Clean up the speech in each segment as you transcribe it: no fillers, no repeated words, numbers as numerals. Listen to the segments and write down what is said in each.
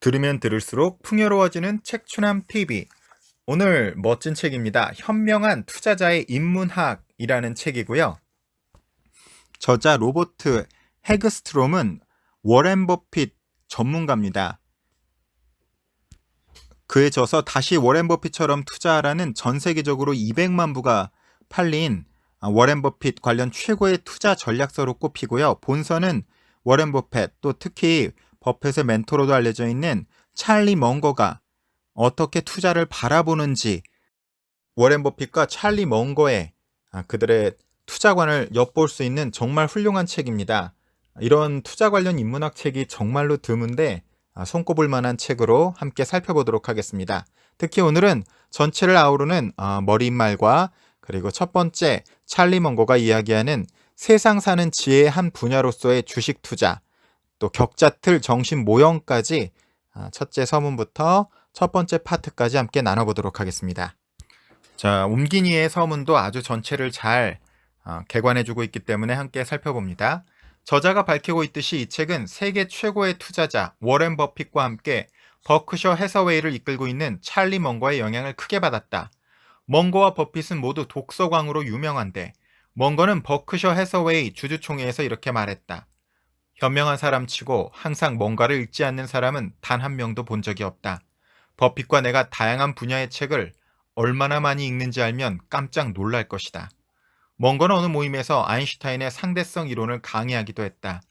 들으면 들을수록 풍요로워지는 책추남 TV. 오늘 멋진 책입니다. 현명한 투자자의 인문학이라는 책이고요. 저자 로버트 해그스트롬은 워렌 버핏 전문가입니다. 그에 져서 다시 워렌 버핏처럼 투자하라는 전 세계적으로 200만 부가 팔린 워렌 버핏 관련 최고의 투자 전략서로 꼽히고요. 본서는 워렌 버핏, 또 특히 버핏의 멘토로도 알려져 있는 찰리 멍거가 어떻게 투자를 바라보는지, 워렌 버핏과 찰리 멍거의 그들의 투자관을 엿볼 수 있는 정말 훌륭한 책입니다. 이런 투자 관련 인문학 책이 정말로 드문데 손꼽을 만한 책으로 함께 살펴보도록 하겠습니다. 특히 오늘은 전체를 아우르는 머릿말과, 그리고 첫 번째 찰리 멍거가 이야기하는 세상 사는 지혜의 한 분야로서의 주식 투자, 또 격자틀 정신 모형까지 첫째 서문부터 첫 번째 파트까지 함께 나눠보도록 하겠습니다. 자, 옴기니의 서문도 아주 전체를 잘 개관해주고 있기 때문에 함께 살펴봅니다. 저자가 밝히고 있듯이 이 책은 세계 최고의 투자자 워렌 버핏과 함께 버크셔 해서웨이를 이끌고 있는 찰리 멍거의 영향을 크게 받았다. 멍거와 버핏은 모두 독서광으로 유명한데, 멍거는 버크셔 해서웨이 주주총회에서 이렇게 말했다. 현명한 사람치고 항상 뭔가를 읽지 않는 사람은 단 한 명도 본 적이 없다. 버핏과 내가 다양한 분야의 책을 얼마나 많이 읽는지 알면 깜짝 놀랄 것이다. 멍거는 어느 모임에서 아인슈타인의 상대성 이론을 강의하기도 했다.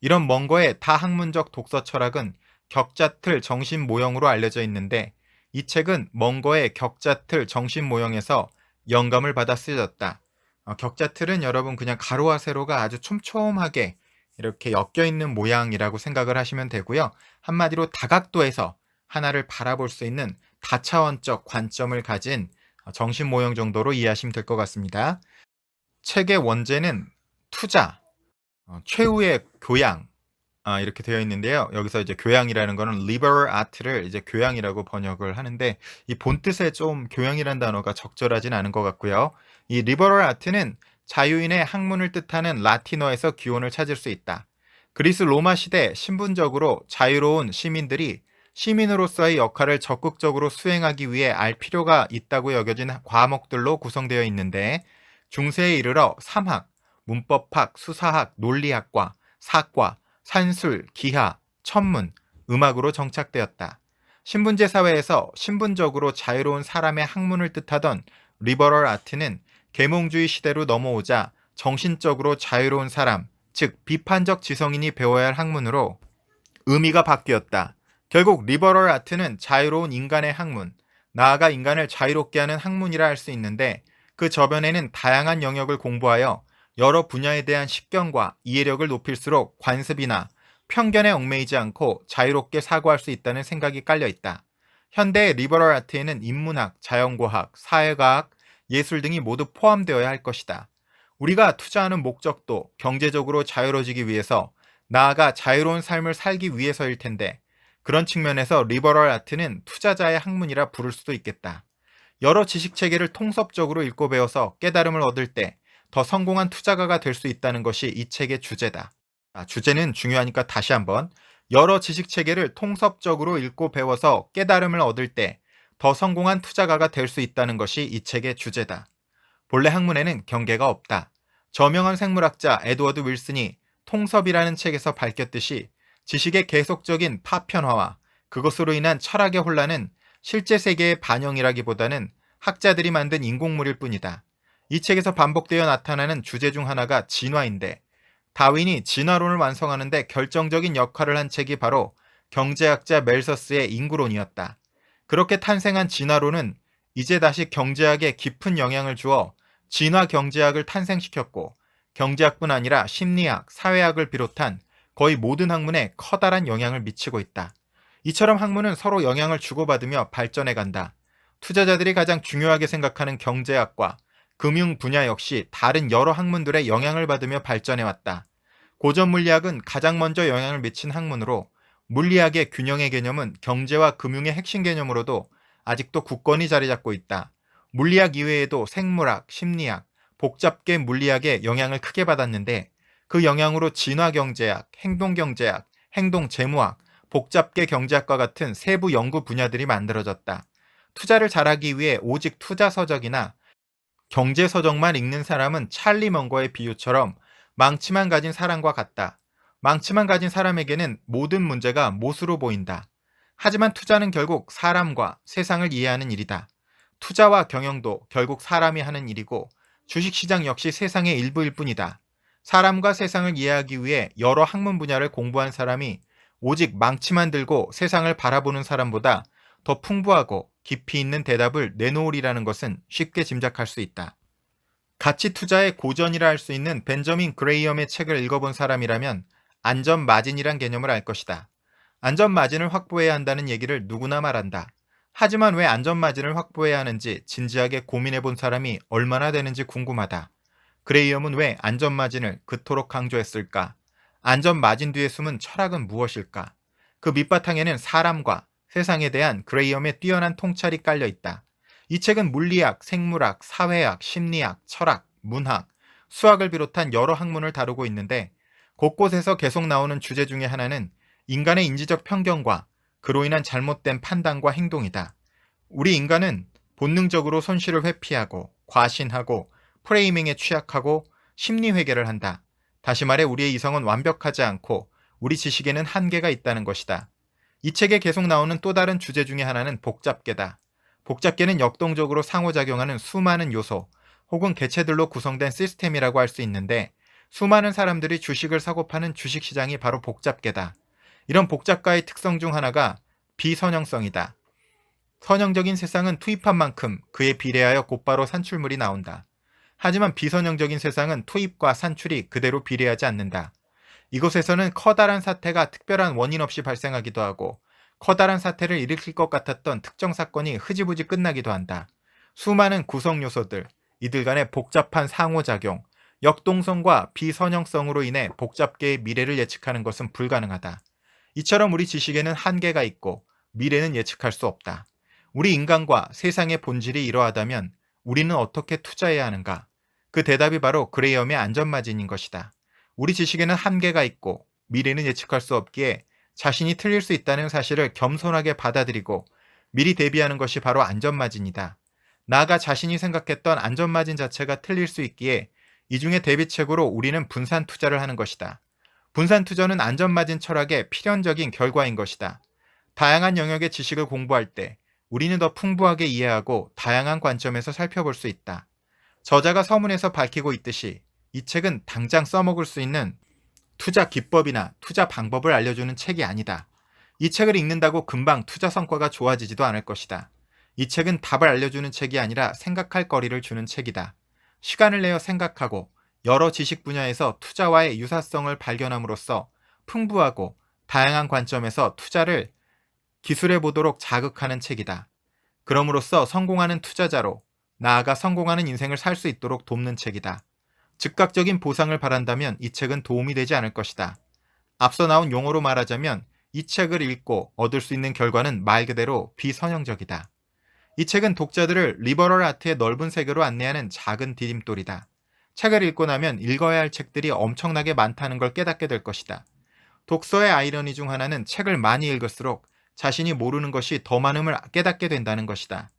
이런 멍거의 다학문적 독서 철학은 격자틀 정신 모형으로 알려져 있는데, 이 책은 멍거의 격자틀 정신 모형에서 영감을 받아 쓰여졌다. 격자틀은 여러분 그냥 가로와 세로가 아주 촘촘하게 이렇게 엮여 있는 모양이라고 생각을 하시면 되고요. 한마디로 다각도에서 하나를 바라볼 수 있는 다차원적 관점을 가진 정신 모형 정도로 이해하시면 될 것 같습니다. 책의 원제는 투자, 최후의 교양, 이렇게 되어 있는데요. 여기서 이제 교양이라는 거는 liberal art를 이제 교양이라고 번역을 하는데, 이 본뜻에 좀 교양이라는 단어가 적절하진 않은 것 같고요. 이 liberal art는 자유인의 학문을 뜻하는 라틴어에서 기원을 찾을 수 있다. 그리스 로마 시대 신분적으로 자유로운 시민들이 시민으로서의 역할을 적극적으로 수행하기 위해 알 필요가 있다고 여겨진 과목들로 구성되어 있는데, 중세에 이르러 삼학, 문법학, 수사학, 논리학과, 사과, 산술, 기하, 천문, 음악으로 정착되었다. 신분제 사회에서 신분적으로 자유로운 사람의 학문을 뜻하던 리버럴 아트는 계몽주의 시대로 넘어오자 정신적으로 자유로운 사람, 즉 비판적 지성인이 배워야 할 학문으로 의미가 바뀌었다. 결국 리버럴 아트는 자유로운 인간의 학문, 나아가 인간을 자유롭게 하는 학문이라 할 수 있는데, 그 저변에는 다양한 영역을 공부하여 여러 분야에 대한 식견과 이해력을 높일수록 관습이나 편견에 얽매이지 않고 자유롭게 사고할 수 있다는 생각이 깔려 있다. 현대의 리버럴 아트에는 인문학, 자연과학, 사회과학, 예술 등이 모두 포함되어야 할 것이다. 우리가 투자하는 목적도 경제적으로 자유로워지기 위해서, 나아가 자유로운 삶을 살기 위해서일 텐데, 그런 측면에서 리버럴 아트는 투자자의 학문이라 부를 수도 있겠다. 여러 지식 체계를 통섭적으로 읽고 배워서 깨달음을 얻을 때 더 성공한 투자가가 될 수 있다는 것이 이 책의 주제다. 주제는 중요하니까 다시 한번, 여러 지식 체계를 통섭적으로 읽고 배워서 깨달음을 얻을 때 더 성공한 투자가가 될 수 있다는 것이 이 책의 주제다. 본래 학문에는 경계가 없다. 저명한 생물학자 에드워드 윌슨이 통섭이라는 책에서 밝혔듯이, 지식의 계속적인 파편화와 그것으로 인한 철학의 혼란은 실제 세계의 반영이라기보다는 학자들이 만든 인공물일 뿐이다. 이 책에서 반복되어 나타나는 주제 중 하나가 진화인데, 다윈이 진화론을 완성하는 데 결정적인 역할을 한 책이 바로 경제학자 멜서스의 인구론이었다. 그렇게 탄생한 진화론은 이제 다시 경제학에 깊은 영향을 주어 진화 경제학을 탄생시켰고, 경제학뿐 아니라 심리학, 사회학을 비롯한 거의 모든 학문에 커다란 영향을 미치고 있다. 이처럼 학문은 서로 영향을 주고받으며 발전해 간다. 투자자들이 가장 중요하게 생각하는 경제학과 금융 분야 역시 다른 여러 학문들의 영향을 받으며 발전해 왔다. 고전 물리학은 가장 먼저 영향을 미친 학문으로, 물리학의 균형의 개념은 경제와 금융의 핵심 개념으로도 아직도 굳건히 자리 잡고 있다. 물리학 이외에도 생물학, 심리학, 복잡계 물리학의 영향을 크게 받았는데, 그 영향으로 진화경제학, 행동경제학, 행동재무학, 복잡계 경제학과 같은 세부 연구 분야들이 만들어졌다. 투자를 잘하기 위해 오직 투자 서적이나 경제 서적만 읽는 사람은 찰리 먼거의 비유처럼 망치만 가진 사람과 같다. 망치만 가진 사람에게는 모든 문제가 못으로 보인다. 하지만 투자는 결국 사람과 세상을 이해하는 일이다. 투자와 경영도 결국 사람이 하는 일이고 주식시장 역시 세상의 일부일 뿐이다. 사람과 세상을 이해하기 위해 여러 학문 분야를 공부한 사람이 오직 망치만 들고 세상을 바라보는 사람보다 더 풍부하고 깊이 있는 대답을 내놓으리라는 것은 쉽게 짐작할 수 있다. 가치 투자의 고전이라 할 수 있는 벤저민 그레이엄의 책을 읽어본 사람이라면 안전 마진이란 개념을 알 것이다. 안전 마진을 확보해야 한다는 얘기를 누구나 말한다. 하지만 왜 안전 마진을 확보해야 하는지 진지하게 고민해 본 사람이 얼마나 되는지 궁금하다. 그레이엄은 왜 안전 마진을 그토록 강조했을까? 안전 마진 뒤에 숨은 철학은 무엇일까? 그 밑바탕에는 사람과 세상에 대한 그레이엄의 뛰어난 통찰이 깔려 있다. 이 책은 물리학, 생물학, 사회학, 심리학, 철학, 문학, 수학을 비롯한 여러 학문을 다루고 있는데 곳곳에서 계속 나오는 주제 중에 하나는 인간의 인지적 편견과 그로 인한 잘못된 판단과 행동이다. 우리 인간은 본능적으로 손실을 회피하고 과신하고 프레이밍에 취약하고 심리 회개를 한다. 다시 말해 우리의 이성은 완벽하지 않고 우리 지식에는 한계가 있다는 것이다. 이 책에 계속 나오는 또 다른 주제 중에 하나는 복잡계다. 복잡계는 역동적으로 상호작용하는 수많은 요소 혹은 개체들로 구성된 시스템이라고 할 수 있는데 수많은 사람들이 주식을 사고 파는 주식시장이 바로 복잡계다. 이런 복잡가의 특성 중 하나가 비선형성이다. 선형적인 세상은 투입한 만큼 그에 비례하여 곧바로 산출물이 나온다. 하지만 비선형적인 세상은 투입과 산출이 그대로 비례하지 않는다. 이곳에서는 커다란 사태가 특별한 원인 없이 발생하기도 하고 커다란 사태를 일으킬 것 같았던 특정 사건이 흐지부지 끝나기도 한다. 수많은 구성 요소들, 이들 간의 복잡한 상호작용, 역동성과 비선형성으로 인해 복잡계의 미래를 예측하는 것은 불가능하다. 이처럼 우리 지식에는 한계가 있고 미래는 예측할 수 없다. 우리 인간과 세상의 본질이 이러하다면 우리는 어떻게 투자해야 하는가? 그 대답이 바로 그레이엄의 안전마진인 것이다. 우리 지식에는 한계가 있고 미래는 예측할 수 없기에 자신이 틀릴 수 있다는 사실을 겸손하게 받아들이고 미리 대비하는 것이 바로 안전마진이다. 나아가 자신이 생각했던 안전마진 자체가 틀릴 수 있기에 이 중에 대비책으로 우리는 분산 투자를 하는 것이다. 분산 투자는 안전마진 철학의 필연적인 결과인 것이다. 다양한 영역의 지식을 공부할 때 우리는 더 풍부하게 이해하고 다양한 관점에서 살펴볼 수 있다. 저자가 서문에서 밝히고 있듯이 이 책은 당장 써먹을 수 있는 투자 기법이나 투자 방법을 알려주는 책이 아니다. 이 책을 읽는다고 금방 투자 성과가 좋아지지도 않을 것이다. 이 책은 답을 알려주는 책이 아니라 생각할 거리를 주는 책이다. 시간을 내어 생각하고 여러 지식 분야에서 투자와의 유사성을 발견함으로써 풍부하고 다양한 관점에서 투자를 기술해 보도록 자극하는 책이다. 그럼으로써 성공하는 투자자로 나아가 성공하는 인생을 살 수 있도록 돕는 책이다. 즉각적인 보상을 바란다면 이 책은 도움이 되지 않을 것이다. 앞서 나온 용어로 말하자면 이 책을 읽고 얻을 수 있는 결과는 말 그대로 비선형적이다. 이 책은 독자들을 리버럴 아트의 넓은 세계로 안내하는 작은 디딤돌이다. 책을 읽고 나면 읽어야 할 책들이 엄청나게 많다는 걸 깨닫게 될 것이다. 독서의 아이러니 중 하나는 책을 많이 읽을수록 자신이 모르는 것이 더 많음을 깨닫게 된다는 것이다.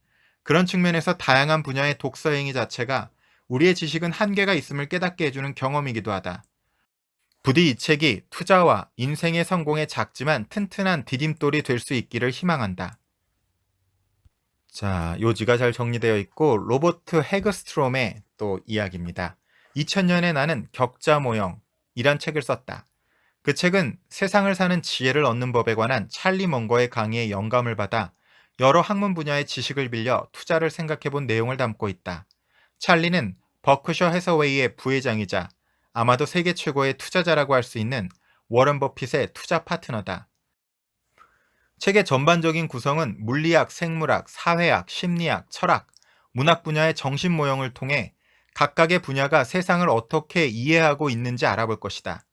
그런 측면에서 다양한 분야의 독서 행위 자체가 우리의 지식은 한계가 있음을 깨닫게 해주는 경험이기도 하다. 부디 이 책이 투자와 인생의 성공에 작지만 튼튼한 디딤돌이 될 수 있기를 희망한다. 자, 요지가 잘 정리되어 있고 로버트 헤그스트롬의 또 이야기입니다. 2000년에 나는 격자 모형이란 책을 썼다. 그 책은 세상을 사는 지혜를 얻는 법에 관한 찰리 먼거의 강의에 영감을 받아 여러 학문 분야의 지식을 빌려 투자를 생각해본 내용을 담고 있다. 찰리는 버크셔 해서웨이의 부회장이자 아마도 세계 최고의 투자자라고 할 수 있는 워런 버핏의 투자 파트너다. 책의 전반적인 구성은 물리학, 생물학, 사회학, 심리학, 철학, 문학 분야의 정신 모형을 통해 각각의 분야가 세상을 어떻게 이해하고 있는지 알아볼 것이다.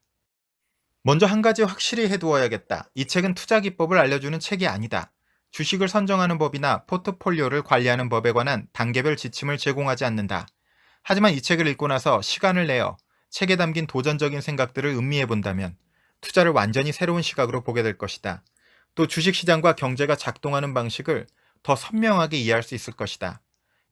먼저 한 가지 확실히 해두어야겠다. 이 책은 투자 기법을 알려주는 책이 아니다. 주식을 선정하는 법이나 포트폴리오를 관리하는 법에 관한 단계별 지침을 제공하지 않는다. 하지만 이 책을 읽고 나서 시간을 내어 책에 담긴 도전적인 생각들을 음미해 본다면 투자를 완전히 새로운 시각으로 보게 될 것이다. 또 주식시장과 경제가 작동하는 방식을 더 선명하게 이해할 수 있을 것이다.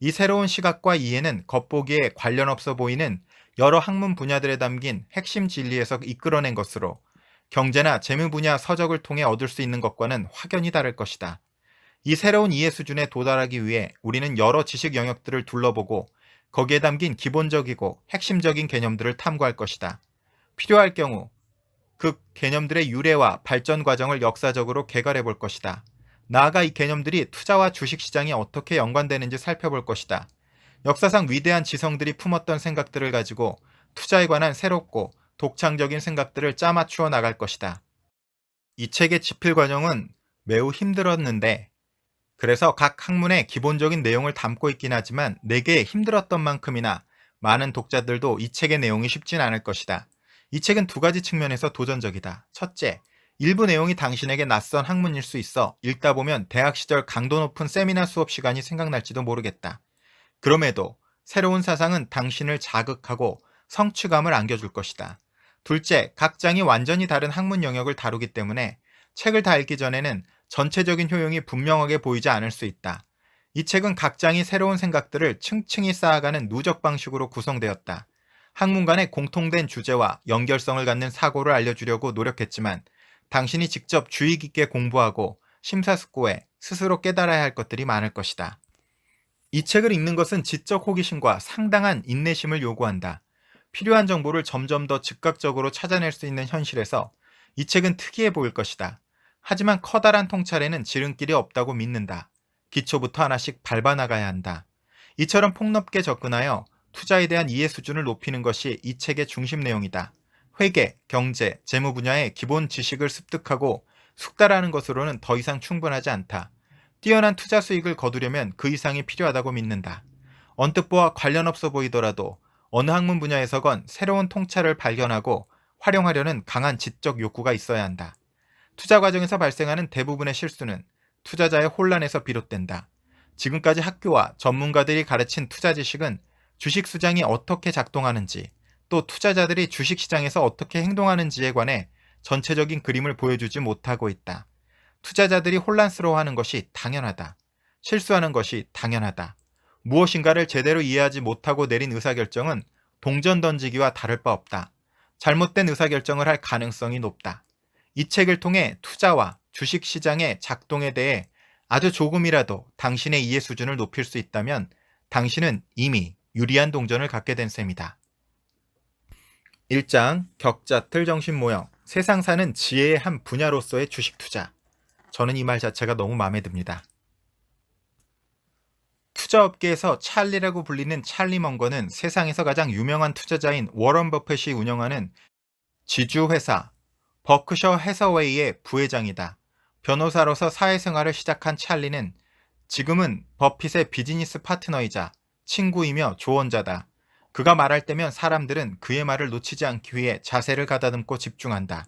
이 새로운 시각과 이해는 겉보기에 관련 없어 보이는 여러 학문 분야들에 담긴 핵심 진리에서 이끌어낸 것으로 경제나 재무 분야 서적을 통해 얻을 수 있는 것과는 확연히 다를 것이다. 이 새로운 이해 수준에 도달하기 위해 우리는 여러 지식 영역들을 둘러보고 거기에 담긴 기본적이고 핵심적인 개념들을 탐구할 것이다. 필요할 경우 그 개념들의 유래와 발전 과정을 역사적으로 개괄해 볼 것이다. 나아가 이 개념들이 투자와 주식시장에 어떻게 연관되는지 살펴볼 것이다. 역사상 위대한 지성들이 품었던 생각들을 가지고 투자에 관한 새롭고 독창적인 생각들을 짜맞추어 나갈 것이다. 이 책의 집필 과정은 매우 힘들었는데, 그래서 각 학문의 기본적인 내용을 담고 있긴 하지만 내게 힘들었던 만큼이나 많은 독자들도 이 책의 내용이 쉽진 않을 것이다. 이 책은 두 가지 측면에서 도전적이다. 첫째, 일부 내용이 당신에게 낯선 학문일 수 있어 읽다 보면 대학 시절 강도 높은 세미나 수업 시간이 생각날지도 모르겠다. 그럼에도 새로운 사상은 당신을 자극하고 성취감을 안겨줄 것이다. 둘째, 각 장이 완전히 다른 학문 영역을 다루기 때문에 책을 다 읽기 전에는 전체적인 효용이 분명하게 보이지 않을 수 있다. 이 책은 각 장이 새로운 생각들을 층층이 쌓아가는 누적 방식으로 구성되었다. 학문 간의 공통된 주제와 연결성을 갖는 사고를 알려주려고 노력했지만 당신이 직접 주의 깊게 공부하고 심사숙고해 스스로 깨달아야 할 것들이 많을 것이다. 이 책을 읽는 것은 지적 호기심과 상당한 인내심을 요구한다. 필요한 정보를 점점 더 즉각적으로 찾아낼 수 있는 현실에서 이 책은 특이해 보일 것이다. 하지만 커다란 통찰에는 지름길이 없다고 믿는다. 기초부터 하나씩 밟아나가야 한다. 이처럼 폭넓게 접근하여 투자에 대한 이해 수준을 높이는 것이 이 책의 중심 내용이다. 회계, 경제, 재무 분야의 기본 지식을 습득하고 숙달하는 것으로는 더 이상 충분하지 않다. 뛰어난 투자 수익을 거두려면 그 이상이 필요하다고 믿는다. 언뜻 보아 관련 없어 보이더라도 어느 학문 분야에서건 새로운 통찰을 발견하고 활용하려는 강한 지적 욕구가 있어야 한다. 투자 과정에서 발생하는 대부분의 실수는 투자자의 혼란에서 비롯된다. 지금까지 학교와 전문가들이 가르친 투자 지식은 주식시장이 어떻게 작동하는지, 또 투자자들이 주식시장에서 어떻게 행동하는지에 관해 전체적인 그림을 보여주지 못하고 있다. 투자자들이 혼란스러워하는 것이 당연하다. 실수하는 것이 당연하다. 무엇인가를 제대로 이해하지 못하고 내린 의사결정은 동전 던지기와 다를 바 없다. 잘못된 의사결정을 할 가능성이 높다. 이 책을 통해 투자와 주식시장의 작동에 대해 아주 조금이라도 당신의 이해 수준을 높일 수 있다면 당신은 이미 유리한 동전을 갖게 된 셈이다. 1장 격자틀 정신 모형 세상 사는 지혜의 한 분야로서의 주식 투자. 저는 이 말 자체가 너무 마음에 듭니다. 투자업계에서 찰리라고 불리는 찰리 먼거는 세상에서 가장 유명한 투자자인 워런 버핏이 운영하는 지주회사 버크셔 해서웨이의 부회장이다. 변호사로서 사회생활을 시작한 찰리는 지금은 버핏의 비즈니스 파트너이자 친구이며 조언자다. 그가 말할 때면 사람들은 그의 말을 놓치지 않기 위해 자세를 가다듬고 집중한다.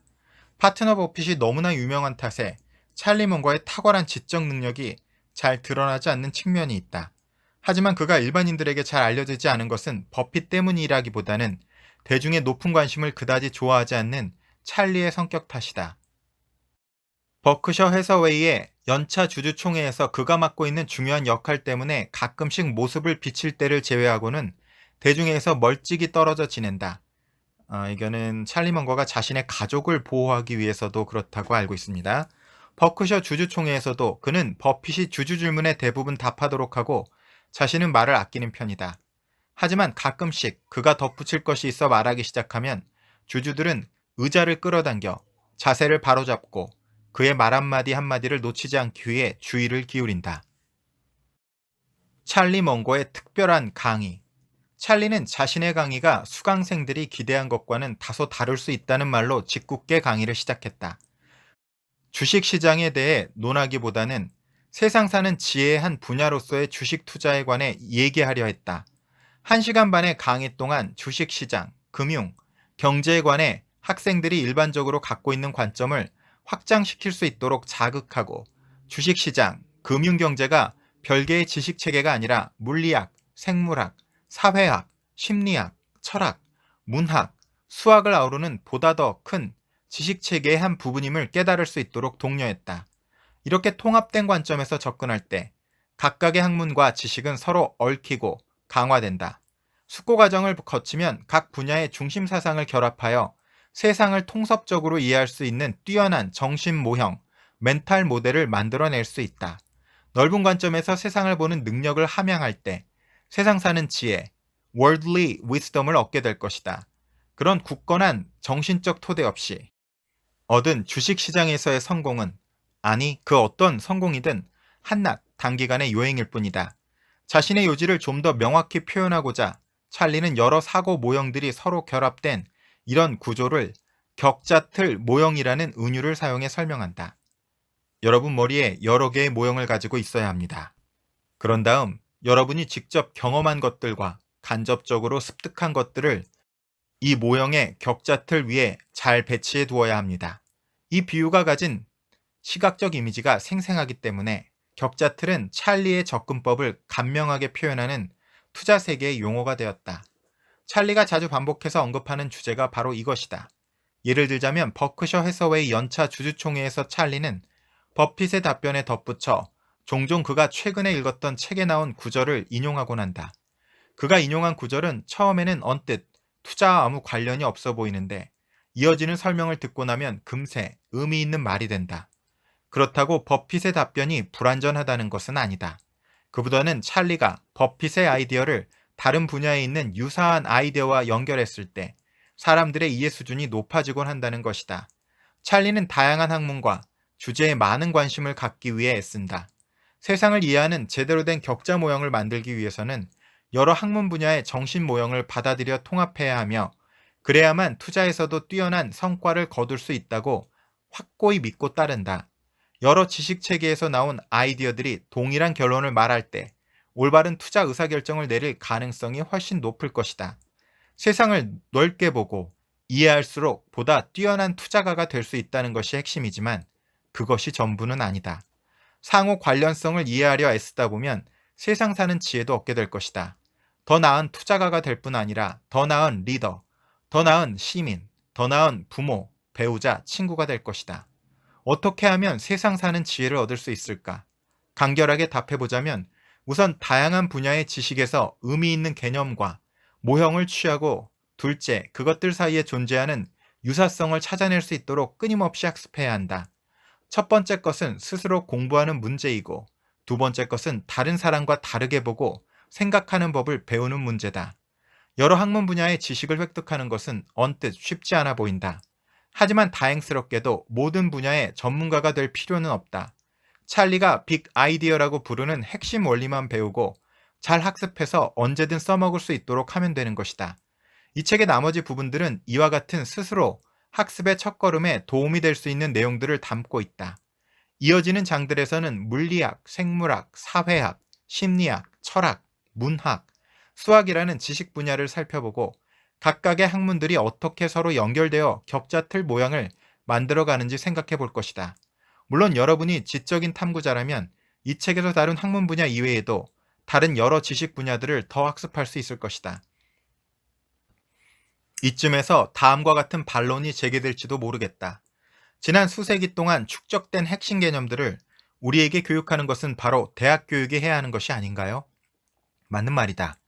파트너 버핏이 너무나 유명한 탓에 찰리 먼거의 탁월한 지적 능력이 잘 드러나지 않는 측면이 있다. 하지만 그가 일반인들에게 잘 알려지지 않은 것은 버핏 때문이라기보다는 대중의 높은 관심을 그다지 좋아하지 않는 찰리의 성격 탓이다. 버크셔 해서웨이의 연차 주주총회에서 그가 맡고 있는 중요한 역할 때문에 가끔씩 모습을 비칠 때를 제외하고는 대중에게서 멀찍이 떨어져 지낸다. 이거는 찰리 먼거가 자신의 가족을 보호하기 위해서도 그렇다고 알고 있습니다. 버크셔 주주총회에서도 그는 버핏이 주주 질문에 대부분 답하도록 하고 자신은 말을 아끼는 편이다. 하지만 가끔씩 그가 덧붙일 것이 있어 말하기 시작하면 주주들은 의자를 끌어당겨 자세를 바로잡고 그의 말 한마디 한마디를 놓치지 않기 위해 주의를 기울인다. 찰리 먼거의 특별한 강의. 찰리는 자신의 강의가 수강생들이 기대한 것과는 다소 다를 수 있다는 말로 짓궂게 강의를 시작했다. 주식시장에 대해 논하기보다는 세상 사는 지혜의 한 분야로서의 주식 투자에 관해 얘기하려 했다. 1시간 반의 강의 동안 주식시장, 금융, 경제에 관해 학생들이 일반적으로 갖고 있는 관점을 확장시킬 수 있도록 자극하고 주식시장, 금융경제가 별개의 지식체계가 아니라 물리학, 생물학, 사회학, 심리학, 철학, 문학, 수학을 아우르는 보다 더 큰 지식체계의 한 부분임을 깨달을 수 있도록 독려했다. 이렇게 통합된 관점에서 접근할 때 각각의 학문과 지식은 서로 얽히고 강화된다. 숙고 과정을 거치면 각 분야의 중심 사상을 결합하여 세상을 통섭적으로 이해할 수 있는 뛰어난 정신 모형, 멘탈 모델을 만들어낼 수 있다. 넓은 관점에서 세상을 보는 능력을 함양할 때 세상 사는 지혜, worldly wisdom을 얻게 될 것이다. 그런 굳건한 정신적 토대 없이 얻은 주식시장에서의 성공은, 아니 그 어떤 성공이든 한낱 단기간의 요행일 뿐이다. 자신의 요지를 좀 더 명확히 표현하고자 찰리는 여러 사고 모형들이 서로 결합된 이런 구조를 격자틀 모형이라는 은유를 사용해 설명한다. 여러분 머리에 여러 개의 모형을 가지고 있어야 합니다. 그런 다음 여러분이 직접 경험한 것들과 간접적으로 습득한 것들을 이 모형의 격자틀 위에 잘 배치해 두어야 합니다. 이 비유가 가진 시각적 이미지가 생생하기 때문에 격자틀은 찰리의 접근법을 간명하게 표현하는 투자 세계의 용어가 되었다. 찰리가 자주 반복해서 언급하는 주제가 바로 이것이다. 예를 들자면 버크셔 해서웨이 연차 주주총회에서 찰리는 버핏의 답변에 덧붙여 종종 그가 최근에 읽었던 책에 나온 구절을 인용하곤 한다. 그가 인용한 구절은 처음에는 언뜻 투자와 아무 관련이 없어 보이는데 이어지는 설명을 듣고 나면 금세 의미 있는 말이 된다. 그렇다고 버핏의 답변이 불완전하다는 것은 아니다. 그보다는 찰리가 버핏의 아이디어를 다른 분야에 있는 유사한 아이디어와 연결했을 때 사람들의 이해 수준이 높아지곤 한다는 것이다. 찰리는 다양한 학문과 주제에 많은 관심을 갖기 위해 애쓴다. 세상을 이해하는 제대로 된 격자 모형을 만들기 위해서는 여러 학문 분야의 정신 모형을 받아들여 통합해야 하며 그래야만 투자에서도 뛰어난 성과를 거둘 수 있다고 확고히 믿고 따른다. 여러 지식 체계에서 나온 아이디어들이 동일한 결론을 말할 때 올바른 투자 의사결정을 내릴 가능성이 훨씬 높을 것이다. 세상을 넓게 보고 이해할수록 보다 뛰어난 투자가가 될 수 있다는 것이 핵심이지만 그것이 전부는 아니다. 상호 관련성을 이해하려 애쓰다 보면 세상 사는 지혜도 얻게 될 것이다. 더 나은 투자가가 될 뿐 아니라 더 나은 리더, 더 나은 시민, 더 나은 부모, 배우자, 친구가 될 것이다. 어떻게 하면 세상 사는 지혜를 얻을 수 있을까? 간결하게 답해보자면 우선 다양한 분야의 지식에서 의미 있는 개념과 모형을 취하고 둘째, 그것들 사이에 존재하는 유사성을 찾아낼 수 있도록 끊임없이 학습해야 한다. 첫 번째 것은 스스로 공부하는 문제이고 두 번째 것은 다른 사람과 다르게 보고 생각하는 법을 배우는 문제다. 여러 학문 분야의 지식을 획득하는 것은 언뜻 쉽지 않아 보인다. 하지만 다행스럽게도 모든 분야의 전문가가 될 필요는 없다. 찰리가 빅 아이디어라고 부르는 핵심 원리만 배우고 잘 학습해서 언제든 써먹을 수 있도록 하면 되는 것이다. 이 책의 나머지 부분들은 이와 같은 스스로 학습의 첫걸음에 도움이 될 수 있는 내용들을 담고 있다. 이어지는 장들에서는 물리학, 생물학, 사회학, 심리학, 철학, 문학, 수학이라는 지식 분야를 살펴보고 각각의 학문들이 어떻게 서로 연결되어 격자틀 모양을 만들어가는지 생각해 볼 것이다. 물론 여러분이 지적인 탐구자라면 이 책에서 다룬 학문 분야 이외에도 다른 여러 지식 분야들을 더 학습할 수 있을 것이다. 이쯤에서 다음과 같은 반론이 제기될지도 모르겠다. 지난 수세기 동안 축적된 핵심 개념들을 우리에게 교육하는 것은 바로 대학 교육이 해야 하는 것이 아닌가요? 맞는 말이다.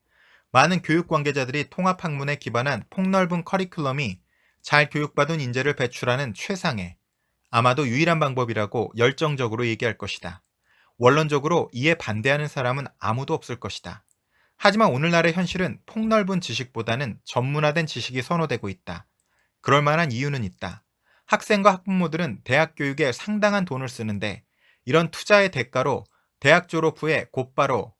많은 교육 관계자들이 통합학문에 기반한 폭넓은 커리큘럼이 잘 교육받은 인재를 배출하는 최상의, 아마도 유일한 방법이라고 열정적으로 얘기할 것이다. 원론적으로 이에 반대하는 사람은 아무도 없을 것이다. 하지만 오늘날의 현실은 폭넓은 지식보다는 전문화된 지식이 선호되고 있다. 그럴 만한 이유는 있다. 학생과 학부모들은 대학 교육에 상당한 돈을 쓰는데 이런 투자의 대가로 대학 졸업 후에 곧바로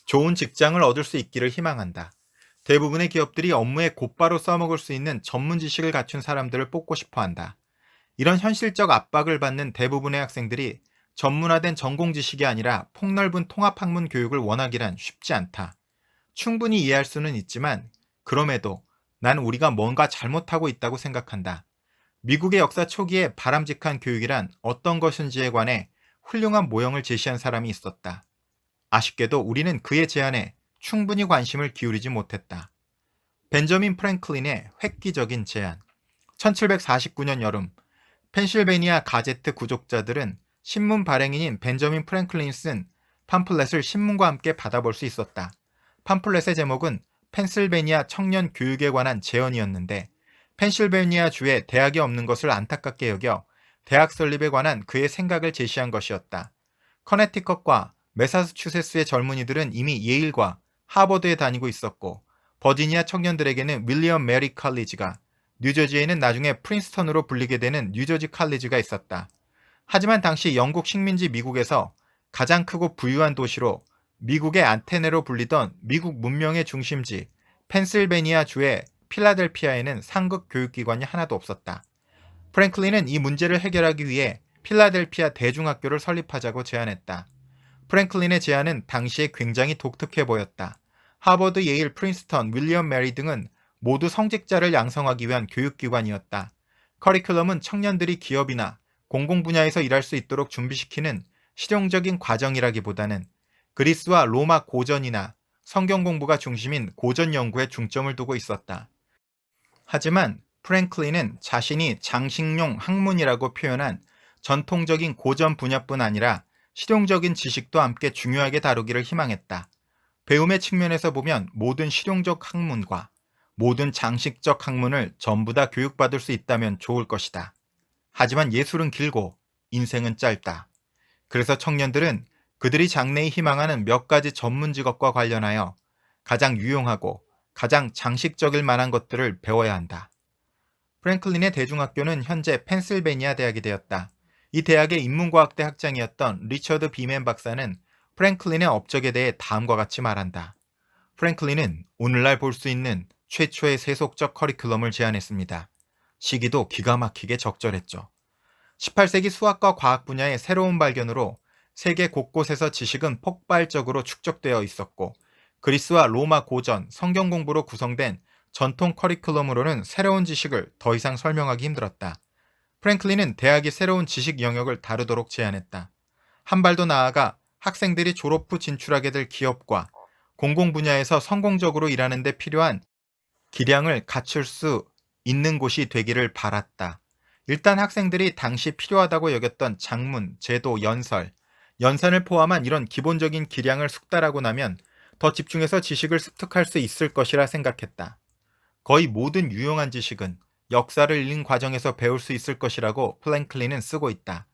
좋은 직장을 얻을 수 있기를 희망한다. 대부분의 기업들이 업무에 곧바로 써먹을 수 있는 전문 지식을 갖춘 사람들을 뽑고 싶어 한다. 이런 현실적 압박을 받는 대부분의 학생들이 전문화된 전공 지식이 아니라 폭넓은 통합학문 교육을 원하기란 쉽지 않다. 충분히 이해할 수는 있지만 그럼에도 난 우리가 뭔가 잘못하고 있다고 생각한다. 미국의 역사 초기에 바람직한 교육이란 어떤 것인지에 관해 훌륭한 모형을 제시한 사람이 있었다. 아쉽게도 우리는 그의 제안에 충분히 관심을 기울이지 못했다. 벤저민 프랭클린의 획기적인 제안. 1749년 여름 펜실베니아 가제트 구족자들은 신문 발행인인 벤저민 프랭클린이 쓴 팜플렛을 신문과 함께 받아볼 수 있었다. 팜플렛의 제목은 펜실베니아 청년 교육에 관한 제언이었는데 펜실베니아 주에 대학이 없는 것을 안타깝게 여겨 대학 설립에 관한 그의 생각을 제시한 것이었다. 커네티컷과 매사추세츠의 젊은이들은 이미 예일과 하버드에 다니고 있었고 버지니아 청년들에게는 윌리엄 메리 칼리지가, 뉴저지에는 나중에 프린스턴으로 불리게 되는 뉴저지 칼리지가 있었다. 하지만 당시 영국 식민지 미국에서 가장 크고 부유한 도시로 미국의 안테네로 불리던 미국 문명의 중심지 펜실베니아 주의 필라델피아에는 상급 교육기관이 하나도 없었다. 프랭클린은 이 문제를 해결하기 위해 필라델피아 대중학교를 설립하자고 제안했다. 프랭클린의 제안은 당시에 굉장히 독특해 보였다. 하버드, 예일, 프린스턴, 윌리엄 메리 등은 모두 성직자를 양성하기 위한 교육기관이었다. 커리큘럼은 청년들이 기업이나 공공 분야에서 일할 수 있도록 준비시키는 실용적인 과정이라기보다는 그리스와 로마 고전이나 성경 공부가 중심인 고전 연구에 중점을 두고 있었다. 하지만 프랭클린은 자신이 장식용 학문이라고 표현한 전통적인 고전 분야뿐 아니라 실용적인 지식도 함께 중요하게 다루기를 희망했다. 배움의 측면에서 보면 모든 실용적 학문과 모든 장식적 학문을 전부 다 교육받을 수 있다면 좋을 것이다. 하지만 예술은 길고 인생은 짧다. 그래서 청년들은 그들이 장래에 희망하는 몇 가지 전문 직업과 관련하여 가장 유용하고 가장 장식적일 만한 것들을 배워야 한다. 프랭클린의 대중학교는 현재 펜실베니아 대학이 되었다. 이 대학의 인문과학대 학장이었던 리처드 비맨 박사는 프랭클린의 업적에 대해 다음과 같이 말한다. 프랭클린은 오늘날 볼 수 있는 최초의 세속적 커리큘럼을 제안했습니다. 시기도 기가 막히게 적절했죠. 18세기 수학과 과학 분야의 새로운 발견으로 세계 곳곳에서 지식은 폭발적으로 축적되어 있었고 그리스와 로마 고전, 성경 공부로 구성된 전통 커리큘럼으로는 새로운 지식을 더 이상 설명하기 힘들었다. 프랭클린은 대학이 새로운 지식 영역을 다루도록 제안했다. 한 발도 나아가 학생들이 졸업 후 진출하게 될 기업과 공공 분야에서 성공적으로 일하는 데 필요한 기량을 갖출 수 있는 곳이 되기를 바랐다. 일단 학생들이 당시 필요하다고 여겼던 작문, 제도, 연산을 포함한 이런 기본적인 기량을 숙달하고 나면 더 집중해서 지식을 습득할 수 있을 것이라 생각했다. 거의 모든 유용한 지식은 역사를 읽는 과정에서 배울 수 있을 것이라고 프랭클린은 쓰고 있다.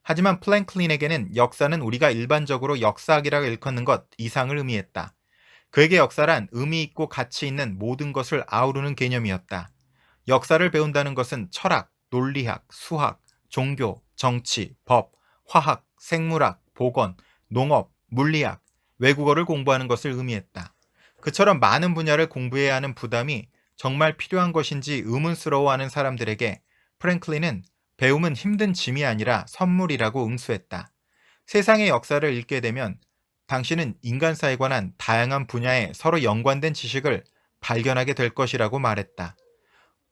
하지만 프랭클린에게는 역사는 우리가 일반적으로 역사학이라고 일컫는 것 이상을 의미했다. 그에게 역사란 의미 있고 가치 있는 모든 것을 아우르는 개념이었다. 역사를 배운다는 것은 철학, 논리학, 수학, 종교, 정치, 법, 화학, 생물학, 보건, 농업, 물리학, 외국어를 공부하는 것을 의미했다. 그처럼 많은 분야를 공부해야 하는 부담이 정말 필요한 것인지 의문스러워하는 사람들에게 프랭클린은 배움은 힘든 짐이 아니라 선물이라고 응수했다. 세상의 역사를 읽게 되면 당신은 인간사에 관한 다양한 분야에 서로 연관된 지식을 발견하게 될 것이라고 말했다.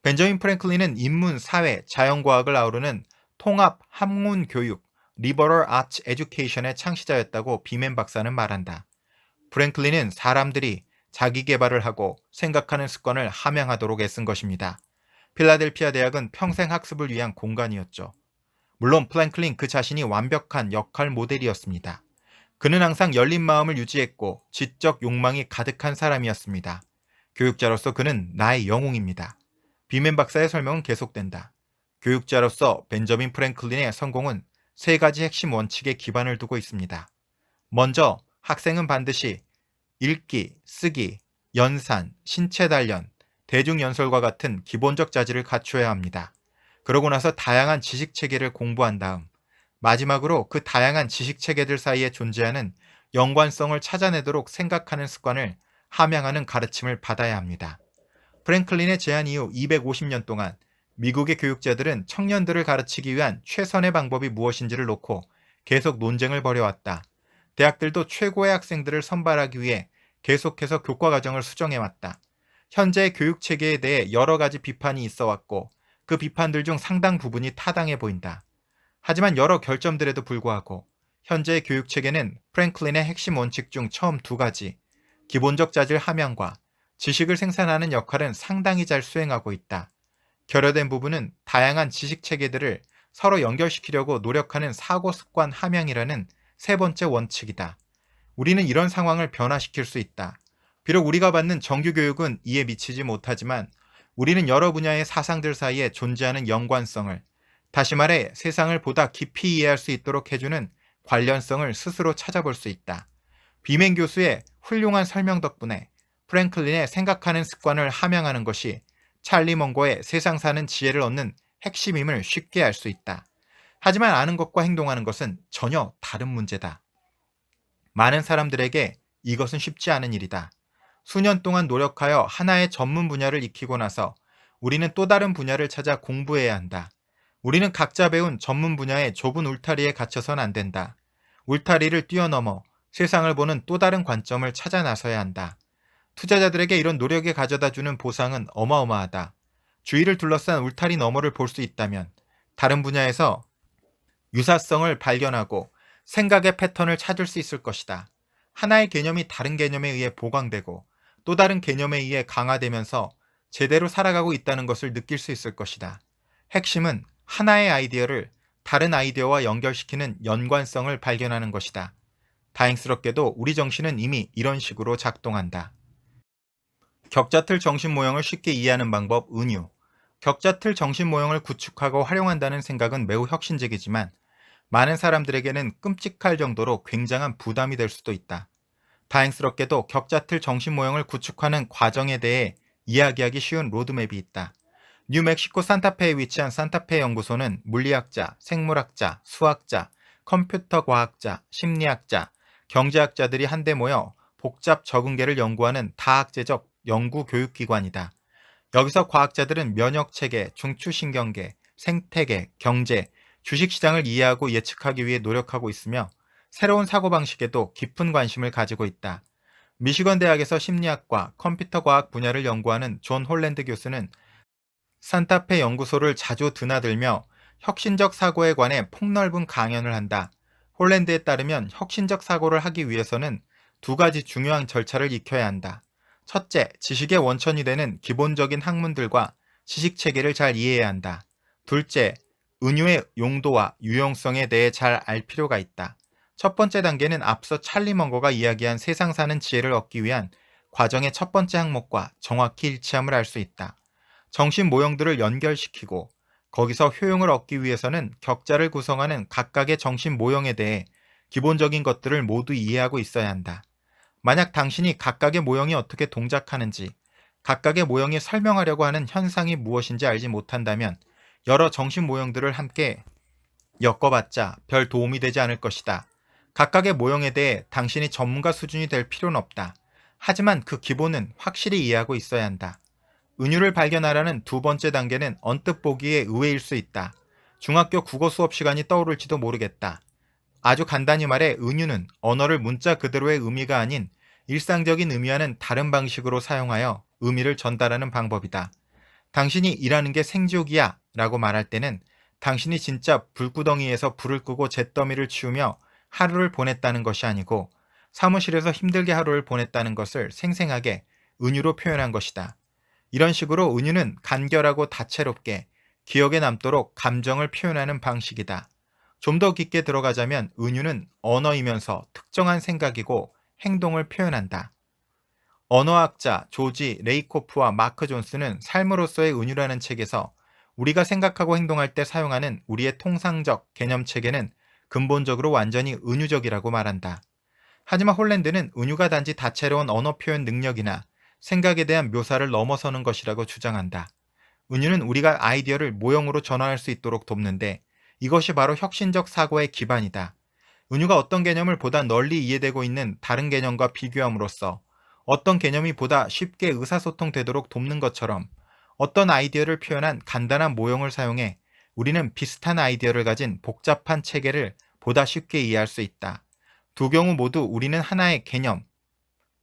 벤저민 프랭클린은 인문, 사회, 자연과학을 아우르는 통합 학문 교육, 리버럴 아츠 에듀케이션의 창시자였다고 비맨 박사는 말한다. 프랭클린은 사람들이 자기 개발을 하고 생각하는 습관을 함양하도록 애쓴 것입니다. 필라델피아 대학은 평생 학습을 위한 공간이었죠. 물론 프랭클린 그 자신이 완벽한 역할 모델이었습니다. 그는 항상 열린 마음을 유지했고 지적 욕망이 가득한 사람이었습니다. 교육자로서 그는 나의 영웅입니다. 비맨 박사의 설명은 계속된다. 교육자로서 벤저민 프랭클린의 성공은 세 가지 핵심 원칙에 기반을 두고 있습니다. 먼저 학생은 반드시 읽기, 쓰기, 연산, 신체 단련, 대중연설과 같은 기본적 자질을 갖추어야 합니다. 그러고 나서 다양한 지식체계를 공부한 다음 마지막으로 그 다양한 지식체계들 사이에 존재하는 연관성을 찾아내도록 생각하는 습관을 함양하는 가르침을 받아야 합니다. 프랭클린의 제안 이후 250년 동안 미국의 교육자들은 청년들을 가르치기 위한 최선의 방법이 무엇인지를 놓고 계속 논쟁을 벌여왔다. 대학들도 최고의 학생들을 선발하기 위해 계속해서 교과과정을 수정해왔다. 현재의 교육체계에 대해 여러 가지 비판이 있어왔고 그 비판들 중 상당 부분이 타당해 보인다. 하지만 여러 결점들에도 불구하고 현재의 교육체계는 프랭클린의 핵심 원칙 중 처음 두 가지, 기본적 자질 함양과 지식을 생산하는 역할은 상당히 잘 수행하고 있다. 결여된 부분은 다양한 지식체계들을 서로 연결시키려고 노력하는 사고 습관 함양이라는 세 번째 원칙이다. 우리는 이런 상황을 변화시킬 수 있다. 비록 우리가 받는 정규 교육은 이에 미치지 못하지만 우리는 여러 분야의 사상들 사이에 존재하는 연관성을, 다시 말해 세상을 보다 깊이 이해할 수 있도록 해주는 관련성을 스스로 찾아볼 수 있다. 비맨 교수의 훌륭한 설명 덕분에 프랭클린의 생각하는 습관을 함양하는 것이 찰리 먼거의 세상 사는 지혜를 얻는 핵심임을 쉽게 알 수 있다. 하지만 아는 것과 행동하는 것은 전혀 다른 문제다. 많은 사람들에게 이것은 쉽지 않은 일이다. 수년 동안 노력하여 하나의 전문 분야를 익히고 나서 우리는 또 다른 분야를 찾아 공부해야 한다. 우리는 각자 배운 전문 분야의 좁은 울타리에 갇혀선 안 된다. 울타리를 뛰어넘어 세상을 보는 또 다른 관점을 찾아 나서야 한다. 투자자들에게 이런 노력이 가져다주는 보상은 어마어마하다. 주위를 둘러싼 울타리 너머를 볼 수 있다면 다른 분야에서 유사성을 발견하고 생각의 패턴을 찾을 수 있을 것이다. 하나의 개념이 다른 개념에 의해 보강되고 또 다른 개념에 의해 강화되면서 제대로 살아가고 있다는 것을 느낄 수 있을 것이다. 핵심은 하나의 아이디어를 다른 아이디어와 연결시키는 연관성을 발견하는 것이다. 다행스럽게도 우리 정신은 이미 이런 식으로 작동한다. 격자틀 정신 모형을 쉽게 이해하는 방법 은유. 격자틀 정신 모형을 구축하고 활용한다는 생각은 매우 혁신적이지만 많은 사람들에게는 끔찍할 정도로 굉장한 부담이 될 수도 있다. 다행스럽게도 격자틀 정신 모형을 구축하는 과정에 대해 이야기하기 쉬운 로드맵이 있다. 뉴멕시코 산타페에 위치한 산타페 연구소는 물리학자, 생물학자, 수학자, 컴퓨터 과학자, 심리학자, 경제학자들이 한데 모여 복잡 적응계를 연구하는 다학제적 연구 교육기관이다. 여기서 과학자들은 면역체계, 중추신경계, 생태계, 경제, 주식시장을 이해하고 예측하기 위해 노력하고 있으며 새로운 사고방식에도 깊은 관심을 가지고 있다. 미시건 대학에서 심리학과 컴퓨터과학 분야를 연구하는 존 홀랜드 교수는 산타페 연구소를 자주 드나들며 혁신적 사고에 관해 폭넓은 강연을 한다. 홀랜드에 따르면 혁신적 사고를 하기 위해서는 두 가지 중요한 절차를 익혀야 한다. 첫째, 지식의 원천이 되는 기본적인 학문들과 지식체계를 잘 이해해야 한다. 둘째, 은유의 용도와 유용성에 대해 잘 알 필요가 있다. 첫 번째 단계는 앞서 찰리 먼거가 이야기한 세상 사는 지혜를 얻기 위한 과정의 첫 번째 항목과 정확히 일치함을 알 수 있다. 정신 모형들을 연결시키고 거기서 효용을 얻기 위해서는 격자를 구성하는 각각의 정신 모형에 대해 기본적인 것들을 모두 이해하고 있어야 한다. 만약 당신이 각각의 모형이 어떻게 동작하는지, 각각의 모형이 설명하려고 하는 현상이 무엇인지 알지 못한다면 여러 정신 모형들을 함께 엮어봤자 별 도움이 되지 않을 것이다. 각각의 모형에 대해 당신이 전문가 수준이 될 필요는 없다. 하지만 그 기본은 확실히 이해하고 있어야 한다. 은유를 발견하라는 두 번째 단계는 언뜻 보기에 의외일 수 있다. 중학교 국어 수업 시간이 떠오를지도 모르겠다. 아주 간단히 말해 은유는 언어를 문자 그대로의 의미가 아닌 일상적인 의미와는 다른 방식으로 사용하여 의미를 전달하는 방법이다. 당신이 일하는 게 생지옥이야 라고 말할 때는 당신이 진짜 불구덩이에서 불을 끄고 잿더미를 치우며 하루를 보냈다는 것이 아니고 사무실에서 힘들게 하루를 보냈다는 것을 생생하게 은유로 표현한 것이다. 이런 식으로 은유는 간결하고 다채롭게 기억에 남도록 감정을 표현하는 방식이다. 좀 더 깊게 들어가자면 은유는 언어이면서 특정한 생각이고 행동을 표현한다. 언어학자 조지 레이코프와 마크 존스는 삶으로서의 은유라는 책에서 우리가 생각하고 행동할 때 사용하는 우리의 통상적 개념체계는 근본적으로 완전히 은유적이라고 말한다. 하지만 홀랜드는 은유가 단지 다채로운 언어 표현 능력이나 생각에 대한 묘사를 넘어서는 것이라고 주장한다. 은유는 우리가 아이디어를 모형으로 전환할 수 있도록 돕는데 이것이 바로 혁신적 사고의 기반이다. 은유가 어떤 개념을 보다 널리 이해되고 있는 다른 개념과 비교함으로써 어떤 개념이 보다 쉽게 의사소통되도록 돕는 것처럼 어떤 아이디어를 표현한 간단한 모형을 사용해 우리는 비슷한 아이디어를 가진 복잡한 체계를 보다 쉽게 이해할 수 있다. 두 경우 모두 우리는 하나의 개념,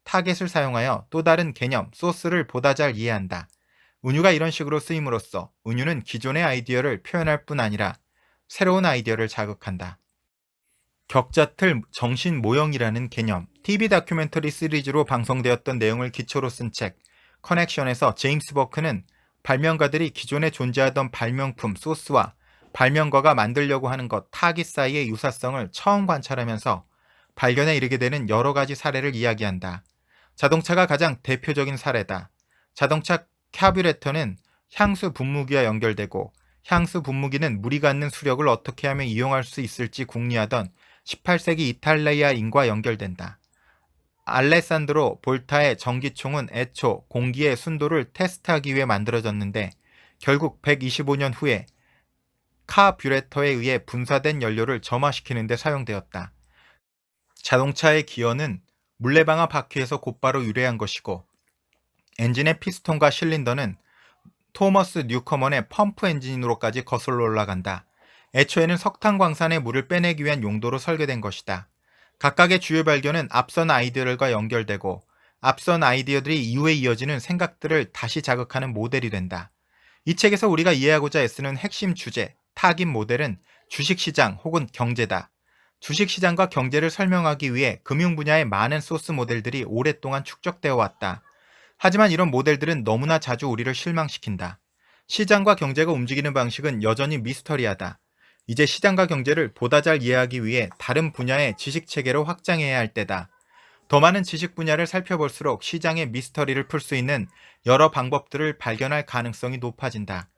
타겟을 사용하여 또 다른 개념, 소스를 보다 잘 이해한다. 은유가 이런 식으로 쓰임으로써 은유는 기존의 아이디어를 표현할 뿐 아니라 새로운 아이디어를 자극한다. 격자틀 정신 모형이라는 개념, TV 다큐멘터리 시리즈로 방송되었던 내용을 기초로 쓴 책 커넥션에서 제임스 버크는 발명가들이 기존에 존재하던 발명품 소스와 발명가가 만들려고 하는 것 타깃 사이의 유사성을 처음 관찰하면서 발견에 이르게 되는 여러 가지 사례를 이야기한다. 자동차가 가장 대표적인 사례다. 자동차 카뷰레터는 향수 분무기와 연결되고 향수 분무기는 물이 갖는 수력을 어떻게 하면 이용할 수 있을지 궁리하던 18세기 이탈리아인과 연결된다. 알레산드로 볼타의 전기총은 애초 공기의 순도를 테스트하기 위해 만들어졌는데 결국 125년 후에 카뷰레터에 의해 분사된 연료를 점화시키는 데 사용되었다. 자동차의 기어는 물레방아 바퀴에서 곧바로 유래한 것이고 엔진의 피스톤과 실린더는 토머스 뉴커먼의 펌프 엔진으로까지 거슬러 올라간다. 애초에는 석탄 광산의 물을 빼내기 위한 용도로 설계된 것이다. 각각의 주요 발견은 앞선 아이디어들과 연결되고 앞선 아이디어들이 이후에 이어지는 생각들을 다시 자극하는 모델이 된다. 이 책에서 우리가 이해하고자 애쓰는 핵심 주제, 타깃 모델은 주식시장 혹은 경제다. 주식시장과 경제를 설명하기 위해 금융 분야의 많은 소스 모델들이 오랫동안 축적되어 왔다. 하지만 이런 모델들은 너무나 자주 우리를 실망시킨다. 시장과 경제가 움직이는 방식은 여전히 미스터리하다. 이제 시장과 경제를 보다 잘 이해하기 위해 다른 분야의 지식 체계로 확장해야 할 때다. 더 많은 지식 분야를 살펴볼수록 시장의 미스터리를 풀 수 있는 여러 방법들을 발견할 가능성이 높아진다.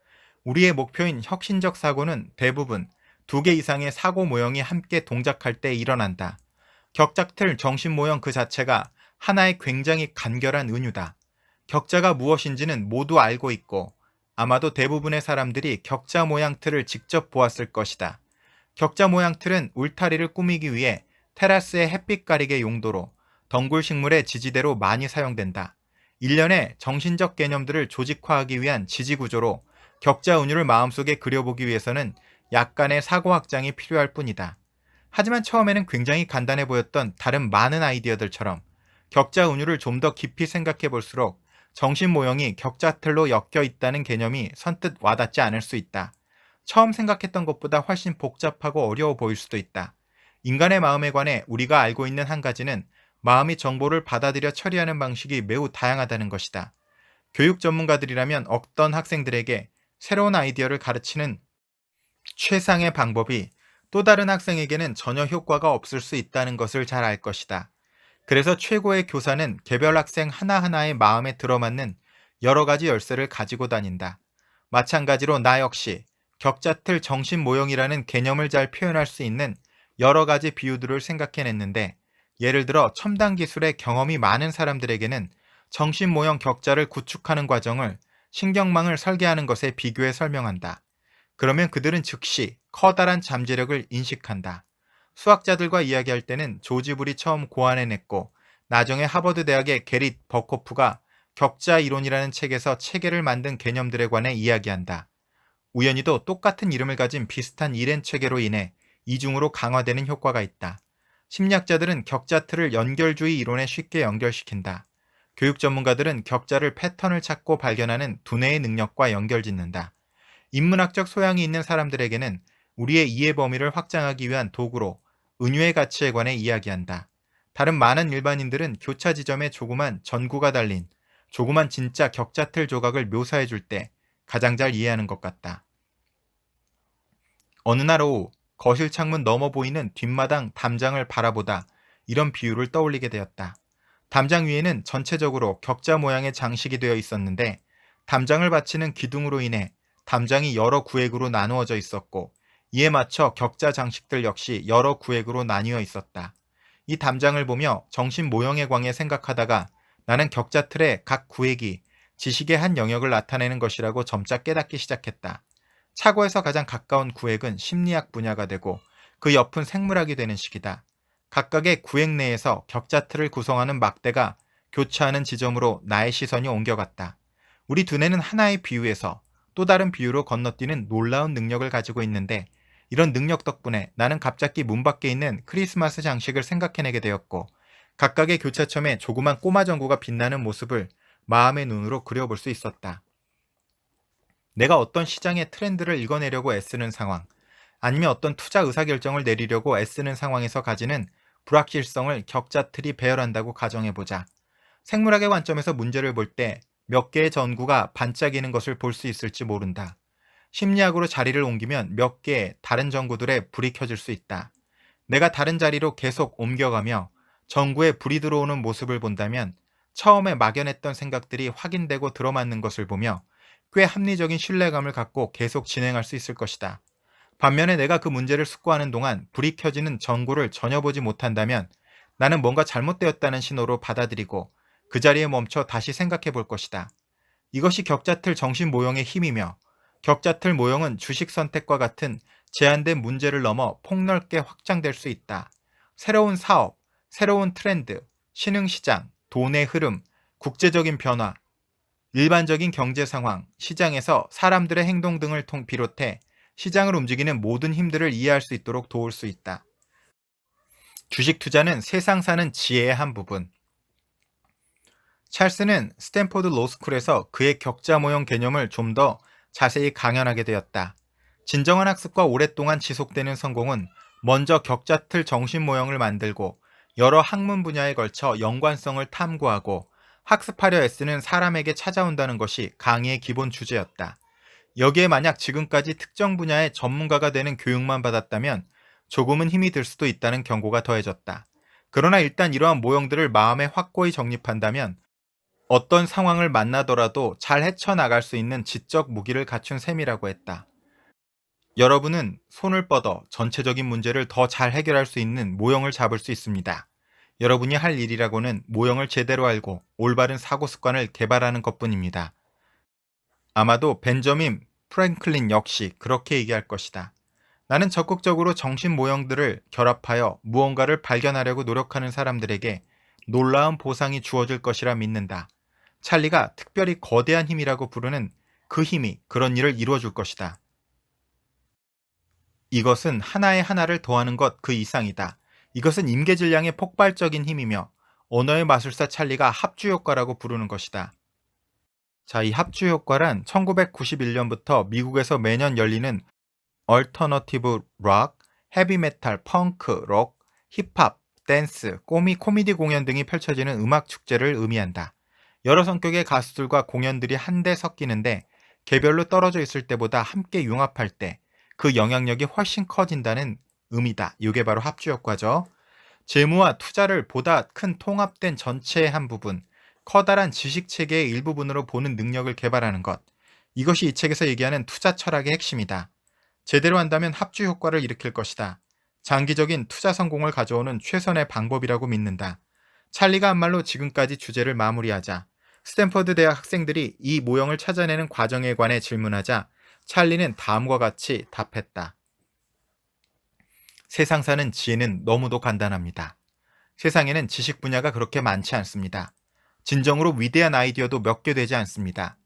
우리의 목표인 혁신적 사고는 대부분 두 개 이상의 사고 모형이 함께 동작할 때 일어난다. 격자틀 정신 모형 그 자체가 하나의 굉장히 간결한 은유다. 격자가 무엇인지는 모두 알고 있고 아마도 대부분의 사람들이 격자 모양 틀을 직접 보았을 것이다. 격자 모양 틀은 울타리를 꾸미기 위해 테라스의 햇빛 가리개 용도로 덩굴 식물의 지지대로 많이 사용된다. 일련의 정신적 개념들을 조직화하기 위한 지지구조로 격자 은유를 마음속에 그려보기 위해서는 약간의 사고 확장이 필요할 뿐이다. 하지만 처음에는 굉장히 간단해 보였던 다른 많은 아이디어들처럼 격자 은유를 좀 더 깊이 생각해 볼수록 정신 모형이 격자틀로 엮여 있다는 개념이 선뜻 와닿지 않을 수 있다. 처음 생각했던 것보다 훨씬 복잡하고 어려워 보일 수도 있다. 인간의 마음에 관해 우리가 알고 있는 한 가지는 마음이 정보를 받아들여 처리하는 방식이 매우 다양하다는 것이다. 교육 전문가들이라면 어떤 학생들에게 새로운 아이디어를 가르치는 최상의 방법이 또 다른 학생에게는 전혀 효과가 없을 수 있다는 것을 잘 알 것이다. 그래서 최고의 교사는 개별 학생 하나하나의 마음에 들어맞는 여러 가지 열쇠를 가지고 다닌다. 마찬가지로 나 역시 격자틀 정신 모형이라는 개념을 잘 표현할 수 있는 여러 가지 비유들을 생각해냈는데 예를 들어 첨단 기술의 경험이 많은 사람들에게는 정신 모형 격자를 구축하는 과정을 신경망을 설계하는 것에 비교해 설명한다. 그러면 그들은 즉시 커다란 잠재력을 인식한다. 수학자들과 이야기할 때는 조지 불이 처음 고안해냈고 나중에 하버드 대학의 게릿 버코프가 격자 이론이라는 책에서 체계를 만든 개념들에 관해 이야기한다. 우연히도 똑같은 이름을 가진 비슷한 이랜 체계로 인해 이중으로 강화되는 효과가 있다. 심리학자들은 격자 틀을 연결주의 이론에 쉽게 연결시킨다. 교육 전문가들은 격자를 패턴을 찾고 발견하는 두뇌의 능력과 연결짓는다. 인문학적 소양이 있는 사람들에게는 우리의 이해 범위를 확장하기 위한 도구로 은유의 가치에 관해 이야기한다. 다른 많은 일반인들은 교차 지점에 조그만 전구가 달린 조그만 진짜 격자틀 조각을 묘사해 줄 때 가장 잘 이해하는 것 같다. 어느 날 오후 거실 창문 너머 보이는 뒷마당 담장을 바라보다 이런 비유를 떠올리게 되었다. 담장 위에는 전체적으로 격자 모양의 장식이 되어 있었는데 담장을 받치는 기둥으로 인해 담장이 여러 구획으로 나누어져 있었고 이에 맞춰 격자 장식들 역시 여러 구획으로 나뉘어 있었다. 이 담장을 보며 정신 모형의 광에 생각하다가 나는 격자 틀의 각 구획이 지식의 한 영역을 나타내는 것이라고 점차 깨닫기 시작했다. 차고에서 가장 가까운 구획은 심리학 분야가 되고 그 옆은 생물학이 되는 식이다. 각각의 구획 내에서 격자 틀을 구성하는 막대가 교차하는 지점으로 나의 시선이 옮겨갔다. 우리 두뇌는 하나의 비유에서 또 다른 비유로 건너뛰는 놀라운 능력을 가지고 있는데 이런 능력 덕분에 나는 갑자기 문 밖에 있는 크리스마스 장식을 생각해내게 되었고 각각의 교차점에 조그만 꼬마 전구가 빛나는 모습을 마음의 눈으로 그려볼 수 있었다. 내가 어떤 시장의 트렌드를 읽어내려고 애쓰는 상황, 아니면 어떤 투자 의사결정을 내리려고 애쓰는 상황에서 가지는 불확실성을 격자 틀이 배열한다고 가정해보자. 생물학의 관점에서 문제를 볼 때 몇 개의 전구가 반짝이는 것을 볼 수 있을지 모른다. 심리학으로 자리를 옮기면 몇 개의 다른 전구들에 불이 켜질 수 있다. 내가 다른 자리로 계속 옮겨가며 전구에 불이 들어오는 모습을 본다면 처음에 막연했던 생각들이 확인되고 들어맞는 것을 보며 꽤 합리적인 신뢰감을 갖고 계속 진행할 수 있을 것이다. 반면에 내가 그 문제를 숙고하는 동안 불이 켜지는 전구를 전혀 보지 못한다면 나는 뭔가 잘못되었다는 신호로 받아들이고 그 자리에 멈춰 다시 생각해 볼 것이다. 이것이 격자틀 정신 모형의 힘이며, 격자틀 모형은 주식 선택과 같은 제한된 문제를 넘어 폭넓게 확장될 수 있다. 새로운 사업, 새로운 트렌드, 신흥시장, 돈의 흐름, 국제적인 변화, 일반적인 경제 상황, 시장에서 사람들의 행동 등을 비롯해 시장을 움직이는 모든 힘들을 이해할 수 있도록 도울 수 있다. 주식 투자는 세상 사는 지혜의 한 부분. 찰스는 스탠포드 로스쿨에서 그의 격자 모형 개념을 좀 더 자세히 강연하게 되었다. 진정한 학습과 오랫동안 지속되는 성공은 먼저 격자틀 정신 모형을 만들고 여러 학문 분야에 걸쳐 연관성을 탐구하고 학습하려 애쓰는 사람에게 찾아온다는 것이 강의의 기본 주제였다. 여기에 만약 지금까지 특정 분야의 전문가가 되는 교육만 받았다면 조금은 힘이 들 수도 있다는 경고가 더해졌다. 그러나 일단 이러한 모형들을 마음에 확고히 정립한다면 어떤 상황을 만나더라도 잘 헤쳐나갈 수 있는 지적 무기를 갖춘 셈이라고 했다. 여러분은 손을 뻗어 전체적인 문제를 더 잘 해결할 수 있는 모형을 잡을 수 있습니다. 여러분이 할 일이라고는 모형을 제대로 알고 올바른 사고 습관을 개발하는 것뿐입니다. 아마도 벤저민 프랭클린 역시 그렇게 얘기할 것이다. 나는 적극적으로 정신 모형들을 결합하여 무언가를 발견하려고 노력하는 사람들에게 놀라운 보상이 주어질 것이라 믿는다. 찰리가 특별히 거대한 힘이라고 부르는 그 힘이 그런 일을 이루어줄 것이다. 이것은 하나에 하나를 더하는 것 그 이상이다. 이것은 임계질량의 폭발적인 힘이며 언어의 마술사 찰리가 합주효과라고 부르는 것이다. 자, 이 합주효과란 1991년부터 미국에서 매년 열리는 얼터너티브 락, 헤비메탈, 펑크, 록, 힙합, 댄스, 코미디 공연 등이 펼쳐지는 음악 축제를 의미한다. 여러 성격의 가수들과 공연들이 한데 섞이는데 개별로 떨어져 있을 때보다 함께 융합할 때 그 영향력이 훨씬 커진다는 의미다. 이게 바로 합주효과죠. 재무와 투자를 보다 큰 통합된 전체의 한 부분, 커다란 지식체계의 일부분으로 보는 능력을 개발하는 것. 이것이 이 책에서 얘기하는 투자 철학의 핵심이다. 제대로 한다면 합주효과를 일으킬 것이다. 장기적인 투자 성공을 가져오는 최선의 방법이라고 믿는다. 찰리가 한 말로 지금까지 주제를 마무리하자 스탠퍼드 대학 학생들이 이 모형을 찾아내는 과정에 관해 질문하자 찰리는 다음과 같이 답했다. 세상 사는 지혜는 너무도 간단합니다. 세상에는 지식 분야가 그렇게 많지 않습니다. 진정으로 위대한 아이디어도 몇 개 되지 않습니다.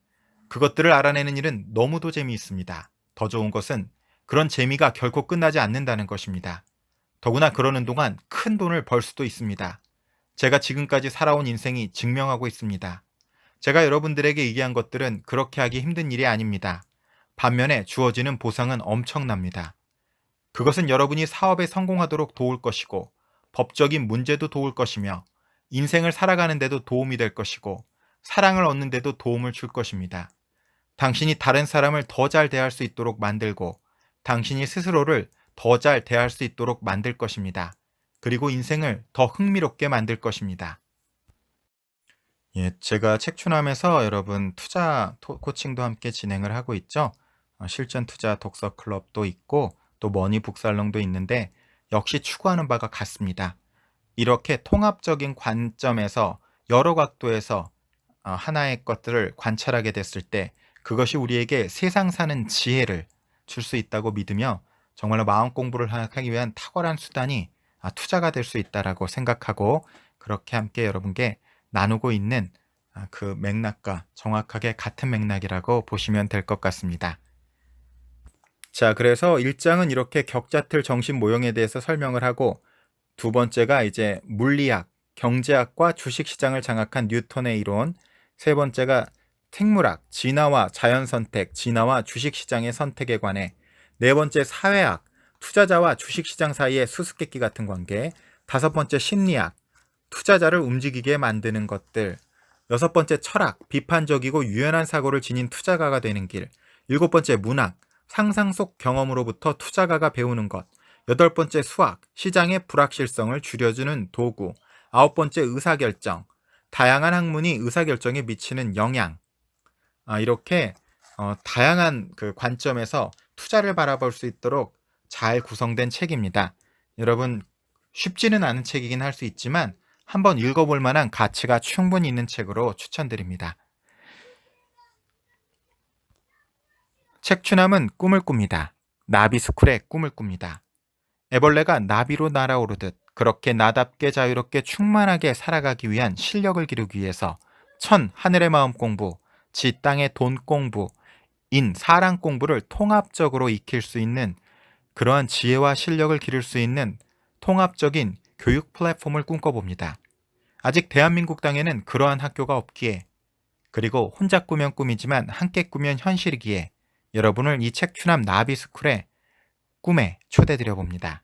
그것들을 알아내는 일은 너무도 재미있습니다. 더 좋은 것은 그런 재미가 결코 끝나지 않는다는 것입니다. 더구나 그러는 동안 큰 돈을 벌 수도 있습니다. 제가 지금까지 살아온 인생이 증명하고 있습니다. 제가 여러분들에게 얘기한 것들은 그렇게 하기 힘든 일이 아닙니다. 반면에 주어지는 보상은 엄청납니다. 그것은 여러분이 사업에 성공하도록 도울 것이고 법적인 문제도 도울 것이며 인생을 살아가는 데도 도움이 될 것이고 사랑을 얻는 데도 도움을 줄 것입니다. 당신이 다른 사람을 더 잘 대할 수 있도록 만들고 당신이 스스로를 더 잘 대할 수 있도록 만들 것입니다. 그리고 인생을 더 흥미롭게 만들 것입니다. 예, 제가 책추남에서 여러분 투자 코칭도 함께 진행을 하고 있죠. 실전 투자 독서 클럽도 있고 또 머니 북살롱도 있는데 역시 추구하는 바가 같습니다. 이렇게 통합적인 관점에서 여러 각도에서 하나의 것들을 관찰하게 됐을 때 그것이 우리에게 세상 사는 지혜를 줄 수 있다고 믿으며 정말로 마음 공부를 하기 위한 탁월한 수단이 투자가 될 수 있다라고 생각하고 그렇게 함께 여러분께 나누고 있는 그 맥락과 정확하게 같은 맥락이라고 보시면 될 것 같습니다. 자, 그래서 1장은 이렇게 격자틀 정신 모형에 대해서 설명을 하고 두 번째가 이제 물리학, 경제학과 주식시장을 장악한 뉴턴의 이론, 세 번째가 생물학, 진화와 자연선택, 진화와 주식시장의 선택에 관해, 네 번째 사회학, 투자자와 주식시장 사이의 수수께끼 같은 관계, 다섯 번째 심리학, 투자자를 움직이게 만드는 것들, 여섯 번째 철학, 비판적이고 유연한 사고를 지닌 투자가가 되는 길, 일곱 번째 문학, 상상 속 경험으로부터 투자가가 배우는 것. 8번째 수학, 시장의 불확실성을 줄여주는 도구. 9번째 의사결정, 다양한 학문이 의사결정에 미치는 영향. 이렇게 다양한 그 관점에서 투자를 바라볼 수 있도록 잘 구성된 책입니다. 여러분, 쉽지는 않은 책이긴 할 수 있지만 한번 읽어볼 만한 가치가 충분히 있는 책으로 추천드립니다. 책추남은 꿈을 꿉니다. 나비스쿨의 꿈을 꿉니다. 애벌레가 나비로 날아오르듯 그렇게 나답게 자유롭게 충만하게 살아가기 위한 실력을 기르기 위해서 천 하늘의 마음 공부, 지 땅의 돈 공부, 인 사랑 공부를 통합적으로 익힐 수 있는 그러한 지혜와 실력을 기를 수 있는 통합적인 교육 플랫폼을 꿈꿔봅니다. 아직 대한민국 땅에는 그러한 학교가 없기에, 그리고 혼자 꾸면 꿈이지만 함께 꾸면 현실이기에 여러분을 이 책추남 나비스쿨의 꿈에 초대드려 봅니다.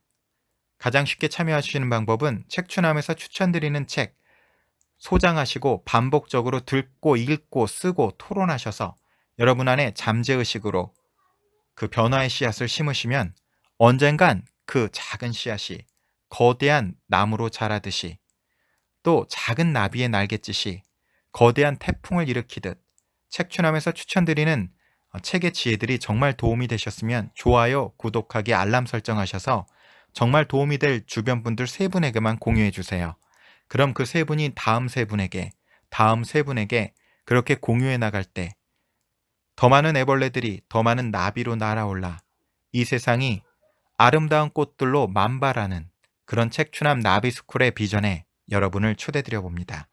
가장 쉽게 참여하시는 방법은 책추남에서 추천드리는 책 소장하시고 반복적으로 듣고 읽고 쓰고 토론하셔서 여러분 안에 잠재의식으로 그 변화의 씨앗을 심으시면 언젠간 그 작은 씨앗이 거대한 나무로 자라듯이, 또 작은 나비의 날갯짓이 거대한 태풍을 일으키듯 책추남에서 추천드리는 책의 지혜들이 정말 도움이 되셨으면 좋아요, 구독하기, 알람 설정하셔서 정말 도움이 될 주변 분들 3분에게만 공유해 주세요. 그럼 그 3분이 다음 3분에게, 다음 3분에게 그렇게 공유해 나갈 때 더 많은 애벌레들이 더 많은 나비로 날아올라 이 세상이 아름다운 꽃들로 만발하는 그런 책추남 나비스쿨의 비전에 여러분을 초대드려 봅니다.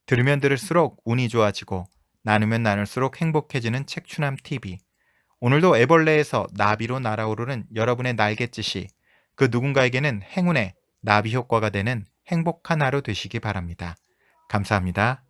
들으면 들을수록 운이 좋아지고 나누면 나눌수록 행복해지는 책추남 TV. 오늘도 애벌레에서 나비로 날아오르는 여러분의 날갯짓이 그 누군가에게는 행운의 나비 효과가 되는 행복한 하루 되시기 바랍니다. 감사합니다.